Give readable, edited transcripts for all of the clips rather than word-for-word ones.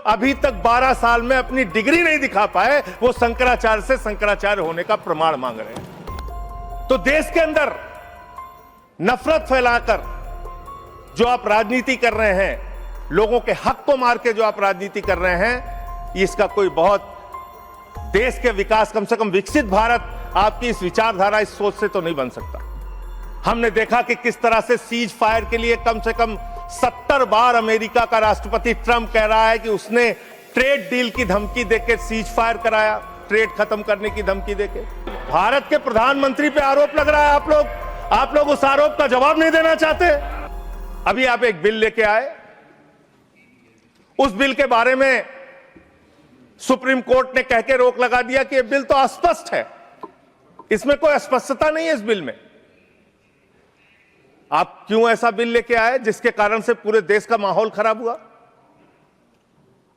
अभी तक 12 साल में अपनी डिग्री नहीं दिखा पाए, वो शंकराचार्य से शंकराचार्य होने का प्रमाण मांग रहे हैं। तो देश के अंदर नफरत फैलाकर जो आप राजनीति कर रहे हैं, लोगों के हक को मार के जो आप राजनीति कर रहे हैं, इसका कोई बहुत देश के विकास, कम से कम विकसित भारत आपकी इस विचारधारा, इस सोच से तो नहीं बन सकता। हमने देखा कि किस तरह से सीज फायर के लिए कम से कम 70 बार अमेरिका का राष्ट्रपति ट्रंप कह रहा है कि उसने ट्रेड डील की धमकी देके सीज फायर कराया, ट्रेड खत्म करने की धमकी देके। भारत के प्रधानमंत्री पे आरोप लग रहा है, आप लोग उस आरोप का जवाब नहीं देना चाहते। अभी आप एक बिल लेके आए, उस बिल के बारे में सुप्रीम कोर्ट ने कह के रोक लगा दिया कि यह बिल तो अस्पष्ट है, इसमें कोई स्पष्टता नहीं है इस बिल में। आप क्यों ऐसा बिल लेके आए जिसके कारण से पूरे देश का माहौल खराब हुआ?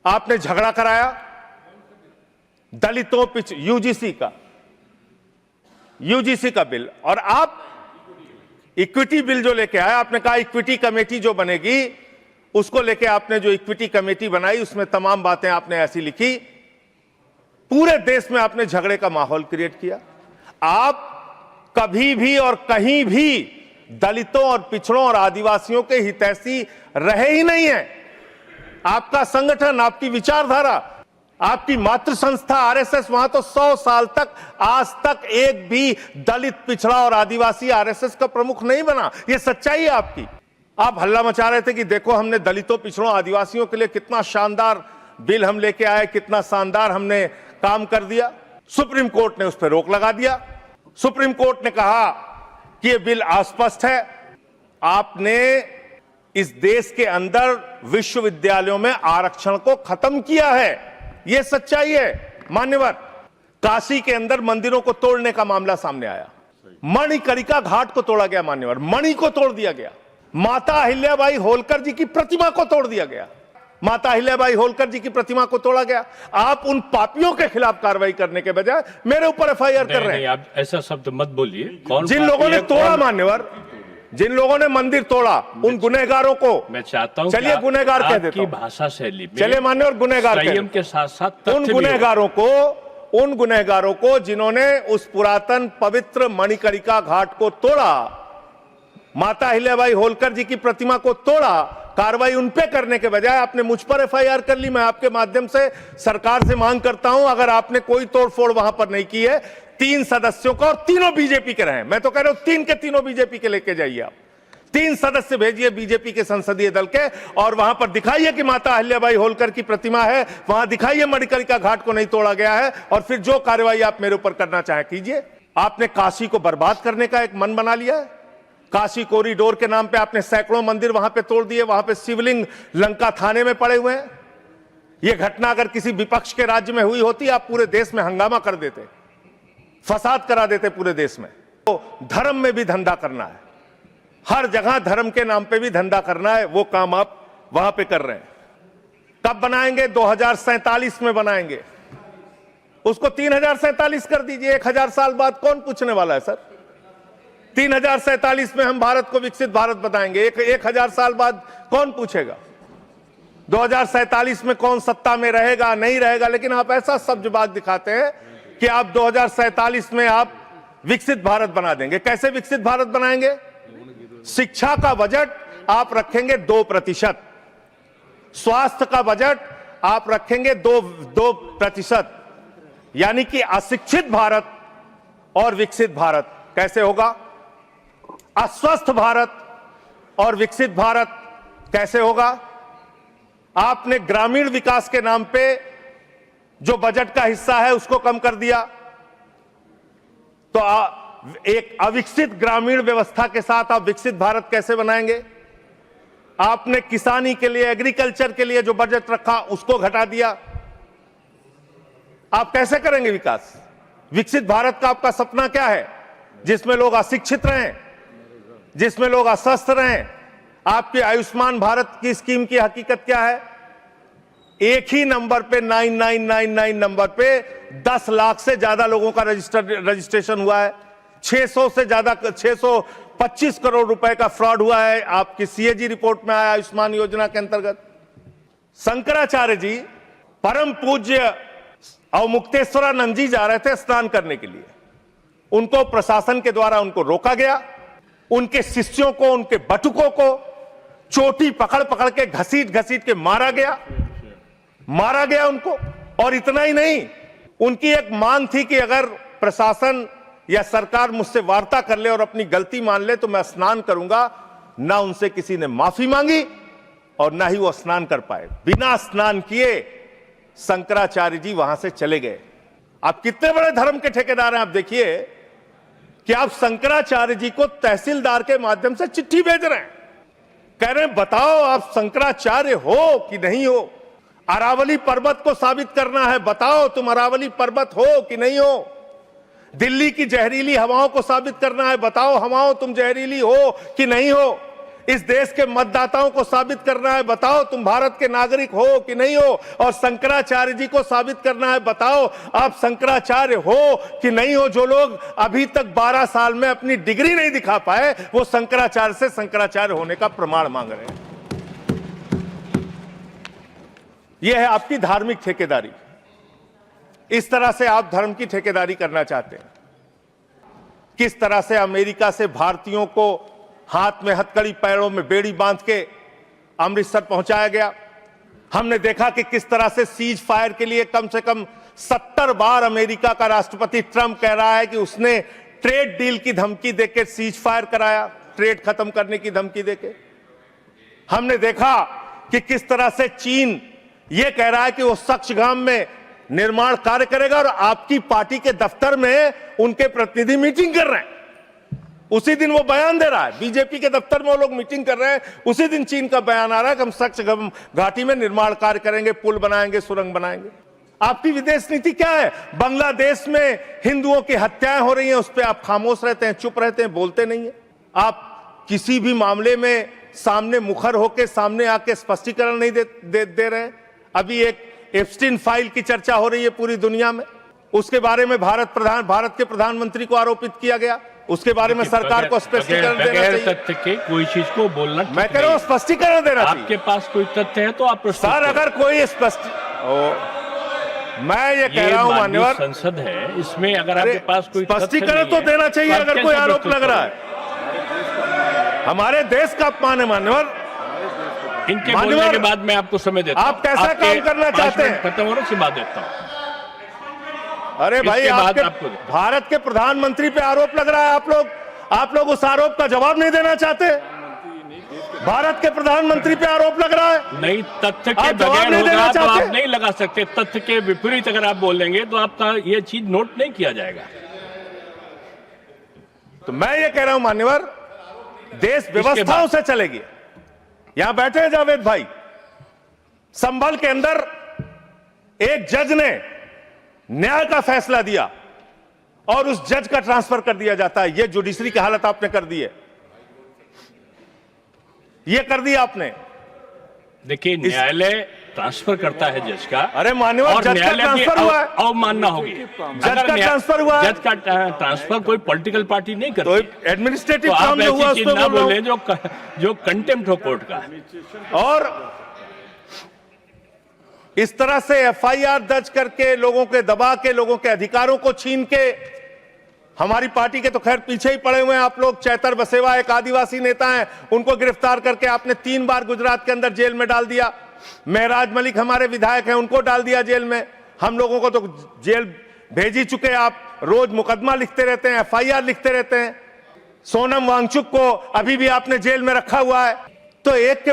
आपने झगड़ा कराया दलितों यूजीसी का बिल, और आप इक्विटी बिल जो लेके आए, आपने कहा इक्विटी कमेटी जो बनेगी, उसको लेके आपने जो इक्विटी कमेटी बनाई उसमें तमाम बातें आपने ऐसी लिखी, पूरे देश में आपने झगड़े का माहौल क्रिएट किया। आप कभी भी और कहीं भी दलितों और पिछड़ों और आदिवासियों के हितैषी रहे ही नहीं है। आपका संगठन, आपकी विचारधारा, आपकी मातृ संस्था आरएसएस, वहां तो 100 साल तक, आज तक एक भी दलित, पिछड़ा और आदिवासी आरएसएस का प्रमुख नहीं बना। यह सच्चाई है आपकी। आप हल्ला मचा रहे थे कि देखो हमने दलितों, पिछड़ों, आदिवासियों के लिए कितना शानदार बिल हम लेके आए, कितना शानदार हमने काम कर दिया। सुप्रीम कोर्ट ने उस पर रोक लगा दिया। सुप्रीम कोर्ट ने कहा कि यह बिल अस्पष्ट है। आपने इस देश के अंदर विश्वविद्यालयों में आरक्षण को खत्म किया है, यह सच्चाई है मान्यवर। काशी के अंदर मंदिरों को तोड़ने का मामला सामने आया, मणिकर्णिका घाट को तोड़ा गया मान्यवर, मणि को तोड़ दिया गया, माता अहिल्याबाई होलकर जी की प्रतिमा को तोड़ दिया गया, माता अहिल्याबाई होलकर जी की प्रतिमा को तोड़ा गया। आप उन पापियों के खिलाफ कार्रवाई करने के बजाय मेरे ऊपर एफआईआर कर रहे हैं। आप ऐसा शब्द मत बोलिए। जिन लोगों ने तोड़ा मान्यवर, जिन लोगों ने मंदिर तोड़ा, उन गुनहगारों को मैं चाहता हूं, चलिए गुनहगार कह देता हूं, भाषा शैली में चलिए मान्यवर गुनहगार संयम के साथ साथ उन गुनहगारों को जिन्होंने उस पुरातन पवित्र मणिकर्णिका घाट को तोड़ा, माता अहिल्याबाई होलकर जी की प्रतिमा को तोड़ा, कार्रवाई उन पे करने के बजाय आपने मुझ पर एफआईआर कर ली। मैं आपके माध्यम से सरकार से मांग करता हूं, अगर आपने कोई तोड़फोड़ वहां पर नहीं की है, 3 सदस्यों का, और तीनों बीजेपी के रहे, मैं तो कह रहा हूं 3 के तीनों बीजेपी के लेके जाइए। आप 3 सदस्य भेजिए बीजेपी के संसदीय दल के, और वहां पर दिखाइए कि माता अहिल्याबाई होलकर की प्रतिमा है, वहां दिखाइए मणिकर्णिका घाट को नहीं तोड़ा गया है, और फिर जो कार्रवाई आप मेरे ऊपर करना चाहे कीजिए। आपने काशी को बर्बाद करने का एक मन बना लिया है। काशी कॉरिडोर के नाम पे आपने सैकड़ों मंदिर वहां पे तोड़ दिए, वहां पे शिवलिंग लंका थाने में पड़े हुए हैं। यह घटना अगर किसी विपक्ष के राज्य में हुई होती, आप पूरे देश में हंगामा कर देते, फसाद करा देते पूरे देश में। तो धर्म में भी धंधा करना है, हर जगह धर्म के नाम पे भी धंधा करना है, वो काम आप वहां पे कर रहे हैं। कब बनाएंगे? 2047 में बनाएंगे। उसको 3047 कर दीजिए। 1000 साल बाद कौन पूछने वाला है सर? 3047 में हम भारत को विकसित भारत बताएंगे। 1000 साल बाद कौन पूछेगा? 2047 में कौन सत्ता में रहेगा, नहीं रहेगा, लेकिन आप ऐसा सब्जबाग दिखाते हैं कि आप 2047 में आप विकसित भारत बना देंगे। कैसे विकसित भारत बनाएंगे? शिक्षा का बजट आप रखेंगे 2%, स्वास्थ्य का बजट आप रखेंगे 2%, यानी कि अशिक्षित भारत और विकसित भारत कैसे होगा? अस्वस्थ भारत और विकसित भारत कैसे होगा? आपने ग्रामीण विकास के नाम पे जो बजट का हिस्सा है उसको कम कर दिया, तो एक अविकसित ग्रामीण व्यवस्था के साथ आप विकसित भारत कैसे बनाएंगे? आपने किसानी के लिए, एग्रीकल्चर के लिए जो बजट रखा उसको घटा दिया। आप कैसे करेंगे विकास? विकसित भारत का आपका सपना क्या है? जिसमें लोग अशिक्षित रहें, जिसमें लोग अस्वस्थ रहें। आपके आयुष्मान भारत की स्कीम की हकीकत क्या है? एक ही नंबर पे 9999 नंबर पे 10 लाख से ज्यादा लोगों का रजिस्ट्रेशन हुआ है। 600 से ज्यादा 625 करोड़ रुपए का फ्रॉड हुआ है, आपकी सीएजी रिपोर्ट में आया आयुष्मान योजना के अंतर्गत। शंकराचार्य जी परम पूज्य अवमुक्तेश्वरानंद जी जा रहे थे स्नान करने के लिए। उनको प्रशासन के द्वारा उनको रोका गया। उनके शिष्यों को, उनके बटुकों को चोटी पकड़ पकड़ के घसीट घसीट के मारा गया उनको। और इतना ही नहीं, उनकी एक मांग थी कि अगर प्रशासन या सरकार मुझसे वार्ता कर ले और अपनी गलती मान ले तो मैं स्नान करूंगा। ना उनसे किसी ने माफी मांगी और ना ही वो स्नान कर पाए। बिना स्नान किए शंकराचार्य जी वहां से चले गए। आप कितने बड़े धर्म के ठेकेदार हैं। आप देखिए कि आप शंकराचार्य जी को तहसीलदार के माध्यम से चिट्ठी भेज रहे हैं, कह रहे हैं बताओ आप शंकराचार्य हो कि नहीं हो। अरावली पर्वत को साबित करना है, बताओ तुम अरावली पर्वत हो कि नहीं हो। दिल्ली की जहरीली हवाओं को साबित करना है, बताओ हवाओं तुम जहरीली हो कि नहीं हो। इस देश के मतदाताओं को साबित करना है, बताओ तुम भारत के नागरिक हो कि नहीं हो। और शंकराचार्य जी को साबित करना है, बताओ आप शंकराचार्य हो कि नहीं हो। जो लोग अभी तक 12 साल में अपनी डिग्री नहीं दिखा पाए, वो शंकराचार्य से शंकराचार्य होने का प्रमाण मांग रहे हैं। यह है आपकी धार्मिक ठेकेदारी। इस तरह से आप धर्म की ठेकेदारी करना चाहते हैं। किस तरह से अमेरिका से भारतीयों को हाथ में हथकड़ी, पैरों में बेड़ी बांध के अमृतसर पहुंचाया गया। हमने देखा कि किस तरह से सीज फायर के लिए कम से कम 70 बार अमेरिका का राष्ट्रपति ट्रंप कह रहा है कि उसने ट्रेड डील की धमकी देकर सीज फायर कराया, ट्रेड खत्म करने की धमकी देके। हमने देखा कि किस तरह से चीन यह कह रहा है कि वो सक्चगाम में निर्माण कार्य करेगा और आपकी पार्टी के दफ्तर में उनके प्रतिनिधि मीटिंग कर रहे हैं। उसी दिन वो बयान दे रहा है, बीजेपी के दफ्तर में वो लोग मीटिंग कर रहे हैं, उसी दिन चीन का बयान आ रहा है कि हम सक्चगाम घाटी में निर्माण कार्य करेंगे, पुल बनाएंगे, सुरंग बनाएंगे। आपकी विदेश नीति क्या है? बांग्लादेश में हिंदुओं की हत्याएं हो रही हैं, उस पर आप खामोश रहते हैं, चुप रहते हैं, बोलते नहीं है। आप किसी भी मामले में सामने मुखर होकर सामने आके स्पष्टीकरण नहीं दे रहे हैं। अभी एक एप्स्टीन फाइल की चर्चा हो रही है पूरी दुनिया में, उसके बारे में भारत के प्रधानमंत्री को आरोपित किया गया। उसके बारे में सरकार को स्पष्टीकरण देना चाहिए। तथ्य के कोई चीज को बोलना, मैं कह रहा हूं स्पष्टीकरण देना चाहिए। आपके पास कोई तथ्य है तो आप सर, अगर कोई मैं ये कह रहा हूं मान्यवर, संसद है, इसमें अगर आपके पास कोई स्पष्टीकरण तो देना चाहिए। अगर कोई आरोप लग रहा है, हमारे देश का अपमान है मान्यवर। इनके बोलने के बाद मैं आपको समय देता हूं। आप कैसा काम करना चाहते हैं? खत्म होने से बाद देता हूं। अरे भाई, आपके भारत के प्रधानमंत्री पे आरोप लग रहा है, आप लोग उस आरोप का जवाब नहीं देना चाहते। भारत के प्रधानमंत्री पे आरोप लग रहा है, नहीं तथ्य के बगैर होगा तो आप नहीं लगा सकते। तथ्य के विपरीत अगर आप बोलेंगे तो आपका ये चीज नोट नहीं किया जाएगा। तो मैं ये कह रहा हूं मान्यवर, देश व्यवस्थाओं से चलेगी। यहां बैठे हैं जावेद भाई, संभल के अंदर एक जज ने न्याय का फैसला दिया और उस जज का ट्रांसफर कर दिया जाता है। यह जुडिशरी की हालत आपने कर दी है, यह कर दिया आपने। देखिए, न्यायालय ट्रांसफर करता है जज का। अरे मान्यवर, जज का ट्रांसफर हुआ है, अवमानना होगी। जज का ट्रांसफर हुआ है। जज का ट्रांसफर कोई पॉलिटिकल पार्टी नहीं करती। तो एडमिनिस्ट्रेटिव तो काम जो हुआ आप ना बोले जो कंटेम्प्ट हो कोर्ट का। और इस तरह से एफआईआर दर्ज करके, लोगों के दबा के, लोगों के अधिकारों को छीन के, हमारी पार्टी के तो खैर पीछे ही पड़े हुए हैं आप लोग। चैतर बसेवा एक आदिवासी नेता हैं, उनको गिरफ्तार करके आपने 3 बार गुजरात के अंदर जेल में डाल दिया। महराज मलिक हमारे विधायक हैं, उनको डाल दिया जेल में। हम लोगों को तो जेल भेज ही चुके। आप रोज मुकदमा लिखते रहते हैं, एफआईआर लिखते रहते हैं। सोनम वांगचुक को अभी भी आपने जेल में रखा हुआ है। तो एक के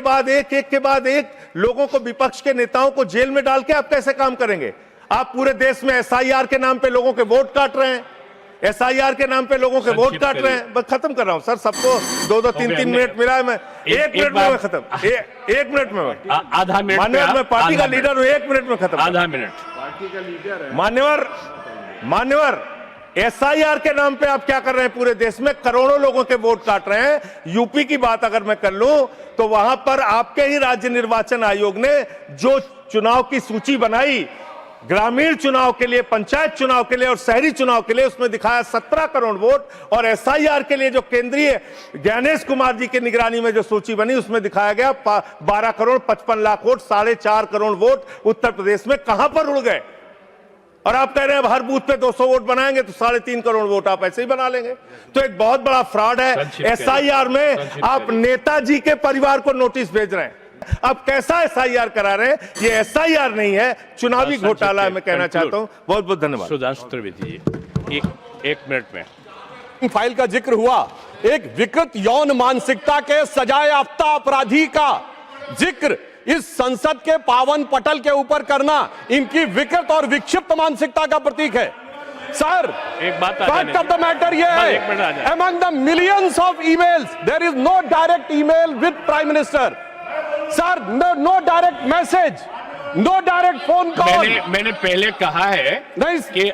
बाद एक लोगों को, विपक्ष के नेताओं को जेल में डाल के आप कैसे काम करेंगे? आप पूरे देश में एसआईआर के नाम पे लोगों के वोट काट रहे हैं, एसआईआर के नाम पे लोगों के वोट काट रहे हैं। बस खत्म कर रहा हूं सर, सबको 2-2, 3-3 मिनट मिला है। मैं 1 मिनट में खत्म, 1 मिनट में, आधा मिनट। मान्यवर, मैं पार्टी का लीडर हूं, 1 मिनट में खत्म। आधा मिनट पार्टी का लीडर है मान्यवर, एसआईआर के नाम पे आप क्या कर रहे हैं? पूरे देश में करोड़ों लोगों के वोट काट रहे हैं। यूपी की बात अगर मैं कर लूं तो वहां पर आपके ही राज्य निर्वाचन आयोग ने जो चुनाव की सूची बनाई, ग्रामीण चुनाव के लिए, पंचायत चुनाव के लिए और शहरी चुनाव के लिए उसमें दिखाया 17 करोड़ वोट, और एसआईआर के लिए जो केंद्रीय ज्ञानेश कुमार जी की निगरानी में जो सूची बनी उसमें दिखाया गया 12 करोड़ 55 लाख वोट, 4.5 करोड़ वोट उत्तर प्रदेश में कहां पर उड़ गए। और आप कह रहे हैं हर बूथ पे 200 वोट बनाएंगे तो 3.5 करोड़ वोट आप ऐसे ही बना लेंगे। तो एक बहुत बड़ा फ्रॉड है। एसआईआर में आप नेताजी के परिवार को नोटिस भेज रहे हैं। अब कैसा एसआईआर करा रहे हैं? ये एसआईआर नहीं है, चुनावी घोटाला है। मैं कहना चाहता हूं। बहुत बहुत धन्यवाद। सुधांशु त्रिवेदी जी, एक मिनट में फाइल का जिक्र हुआ, एक विकृत यौन मानसिकता के सजाए याफ्ता अपराधी का जिक्र इस संसद के पावन पटल के ऊपर करना इनकी विकृत और विक्षिप्त मानसिकता का प्रतीक है। सर, एक बात फैक्ट ऑफ द मैटर ये है, among the millions of emails there is no direct email with Prime Minister. Sir, no direct message, no direct phone call. मैंने पहले कहा है कि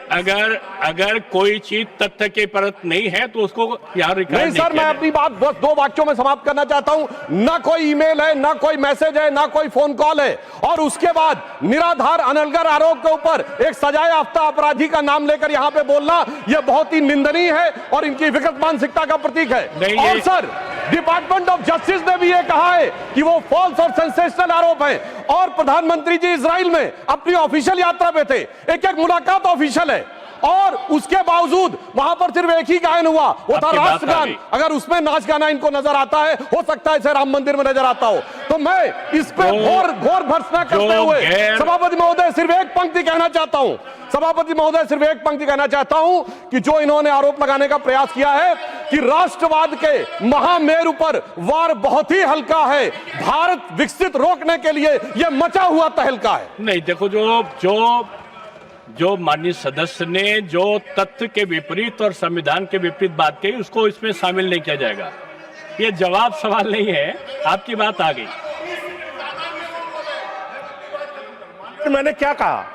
अगर कोई चीज तथ्य के परत नहीं है तो उसको यहाँ रिकॉर्ड नहीं सर, मैं अपनी बात बस 2 वाक्यों में समाप्त करना चाहता हूं। ना कोई ईमेल है, ना कोई मैसेज है, ना कोई फोन कॉल है, और उसके बाद निराधार अनलगर आरोप के ऊपर एक सजाए याफ्ता अपराधी का नाम लेकर यहां पे बोलना यह बहुत ही निंदनीय है और इनकी विकृत मानसिकता का प्रतीक है। और सर, डिपार्टमेंट ऑफ जस्टिस ने भी यह कहा है कि वो फॉल्स और सेंसेशनल आरोप है, और प्रधानमंत्री जी इजराइल में अपनी ऑफिशियल यात्रा पे थे, एक मुलाकात ऑफिशियल है, और उसके बावजूद वहां पर सिर्फ एक ही गायन हुआ, वो था राष्ट्रगान। अगर उसमें नाच गाना इनको नजर आता है, हो सकता है इसे राम मंदिर में नजर आता हो। तो मैं इस पे घोर भर्त्सना करते हुए सभापति महोदय सिर्फ एक पंक्ति कहना चाहता हूं, सभापति महोदय सिर्फ एक पंक्ति कहना चाहता हूं कि जो इन्होंने आरोप लगाने का प्रयास किया है कि राष्ट्रवाद के महामेरु पर वार बहुत ही हल्का है, भारत विकसित रोकने के लिए यह मचा हुआ तहलका है। नहीं, देखो, जो माननीय सदस्य ने जो तथ्य के विपरीत और संविधान के विपरीत बात कही उसको इसमें शामिल नहीं किया जाएगा। ये जवाब सवाल नहीं है, आपकी बात आ गई। मैंने क्या कहा?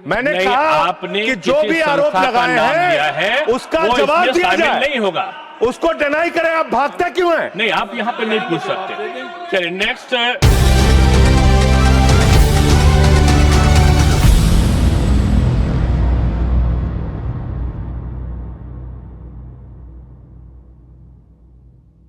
मैंने कहा आपने कि जो भी आरोप लगाए हैं उसका जवाब दिया जाए, नहीं होगा, उसको डिनाई करें। आप भागते क्यों हैं? नहीं, आप यहाँ पे नहीं पूछ सकते। चलिए नेक्स्ट।